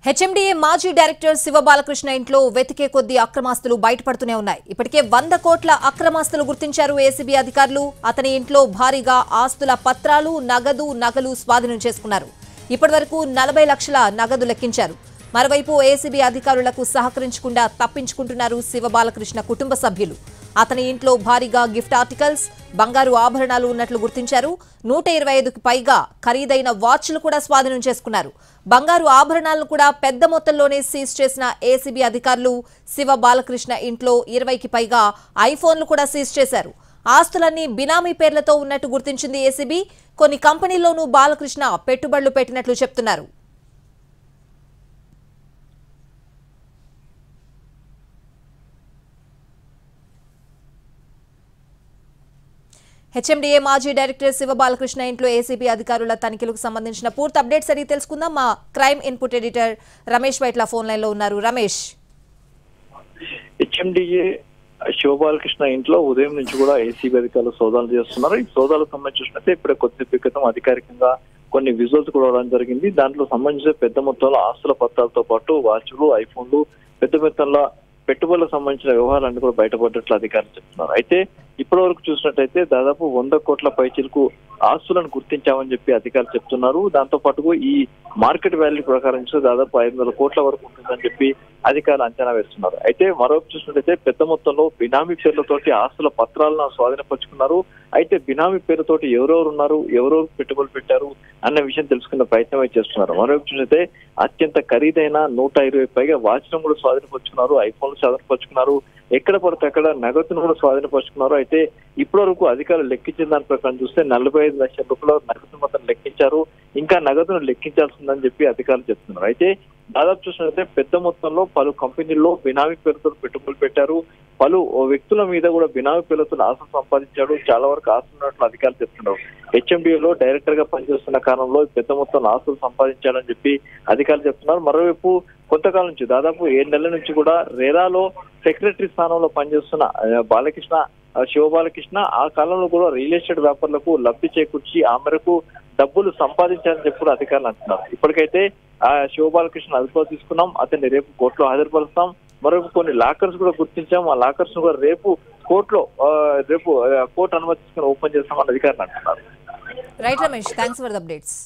HMDA మాజీ director Shiva Balakrishna ఇంట్లో వెతికే కొద్ది అక్రమాస్తులు బయటపడుతూనే ఉన్నాయి. ఇప్పటికే 100 కోట్ల అక్రమాస్తులు గుర్తించారు ఏసీబీ అధికారులు. అతని ఇంట్లో భారీగా ఆస్తుల పత్రాలు, నగలు స్వాధీనం చేసుకున్నారు. ఇప్పటివరకు 40 లక్షల నగదు లెక్కించారు. మరోవైపు ఏసీబీ అధికారులకు సహకరించకుండా తప్పించుకుంటున్నారు శివబాలకృష్ణ కుటుంబ సభ్యులు. అతని ఇంట్లో భారీగా గిఫ్ట్ ఆర్టికల్స్, బంగారు ఆభరణాలు ఉన్నట్లు గుర్తించారు. 125కి పైగా ఖరీదైన వాచ్లు కూడా స్వాధీనం చేసుకున్నారు. బంగారు ఆభరణాలను కూడా పెద్ద మొత్తంలోనే సీజ్ చేసిన ఏసీబీ అధికారులు శివబాలకృష్ణ ఇంట్లో 20కి పైగా ఐఫోన్లు కూడా సీజ్ చేశారు. ఆస్తులన్నీ బినామీ పేర్లతో ఉన్నట్టు గుర్తించింది ఏసీబీ. కొన్ని కంపెనీల్లోనూ బాలకృష్ణ పెట్టుబడులు పెట్టినట్లు చెప్తున్నారు. హెచ్ఎండిఏ మాజీ డైరెక్టర్ శివబాలకృష్ణ ఇంట్లో ఏసీబీ అధికారుల తనిఖీలకు సంబంధించిన పూర్తి అప్డేట్స్ అడిగి తెలుసుకుందాం. మా crime input editor Ramesh Vaitla phone line లో ఉన్నారు. రమేష్, హెచ్ఎండిఏ శివబాలకృష్ణ ఇంట్లో ఉదయం నుంచి కూడా ఏసీబీ అధికారులు సోదాలు చేస్తున్నారు. ఈ సోదాలకు సంబంధించినట్లయితే ఇప్పుడే కొద్దిసేపు క్రితం అధికారికంగా కొన్ని విజువల్స్ కూడా రావడం జరిగింది. దాంట్లో సంబంధించిన పెద్ద మొత్తంలో ఆస్తుల పత్రాలతో పాటు వాచ్లు, ఐఫోన్లు, పెద్ద మొత్తంలో పెట్టుబడులకు సంబంధించిన వ్యవహారాన్ని కూడా బయటపడ్డట్లు అధికారులు చెప్తున్నారు. అయితే ఇప్పటి వరకు చూసినట్టయితే దాదాపు 100 కోట్ల పైచిలకు ఆస్తులను గుర్తించామని చెప్పి అధికారులు చెప్తున్నారు. దాంతో పాటు ఈ మార్కెట్ వాల్యూ ప్రకారం చూస్తే దాదాపు 500 కోట్ల వరకు ఉంటుందని చెప్పి అధికారులు అంచనా వేస్తున్నారు. అయితే మరోవైపు చూసినట్టయితే పెద్ద మొత్తంలో బినామీ పేర్లతోటి ఆస్తుల పత్రాలను స్వాధీనపరుచుకున్నారు. అయితే బినామీ పేరుతోటి ఎవరెవరు ఉన్నారు, ఎవరెవరు పెట్టుబడులు పెట్టారు అన్న విషయం తెలుసుకున్న ప్రయత్నం చేస్తున్నారు. మరోవైపు చూసినట్టే అత్యంత ఖరీదైన 120 పైగా వాచ్లను కూడా స్వాధీనపరుచుకున్నారు, ఐఫోన్లు స్వాధీనపరుచుకున్నారు, ఎక్కడ పడితే అక్కడ నగదును కూడా స్వాధీనపరుచుకున్నారు. అయితే ఇప్పటి వరకు అధికారులు లెక్కించిన దాని ప్రకారం చూస్తే 45 లక్షల రూపాయల నగదు మొత్తం లెక్కించారు. ఇంకా నగదును లెక్కించాల్సిందని చెప్పి అధికారులు చెప్తున్నారు. అయితే దాదాపు చూసినట్లయితే పెద్ద మొత్తంలో పలు కంపెనీల్లో బినామీ పేరుతో పెట్టుబడులు పెట్టారు. పలు వ్యక్తుల మీద కూడా బినామీ పేరుతో ఆస్తులు సంపాదించాడు. చాలా వరకు ఆస్తులు ఉన్నట్లు అధికారులు చెప్తున్నారు. హెచ్ఎండిఏలో డైరెక్టర్ గా పనిచేస్తున్న కాలంలో పెద్ద మొత్తంలో ఆస్తులు సంపాదించాడని చెప్పి అధికారులు చెప్తున్నారు. మరోవైపు కొంతకాలం నుంచి దాదాపు 7 నెలల నుంచి కూడా రేరాలో సెక్రటరీ స్థానంలో పనిచేస్తున్న శివబాలకృష్ణ ఆ కాలంలో కూడా రియల్ ఎస్టేట్ వ్యాపారులకు లబ్ధి చేకూర్చి ఆ మేరకు డబ్బులు సంపాదించాలని చెప్పి కూడా అధికారులు అంటున్నారు. ఇప్పటికైతే ఆ శివబాలకృష్ణ అదుపులో తీసుకున్నాం, అతన్ని రేపు కోర్టులో హాజరుపరుస్తాం. మరొక కొన్ని లాకర్స్ కూడా గుర్తించాం, ఆ లాకర్స్ కూడా రేపు కోర్టులో కోర్టు అనుమతి తీసుకుని ఓపెన్ చేస్తామని అధికారులు అంటున్నారు. Right Ramesh, thanks for the updates.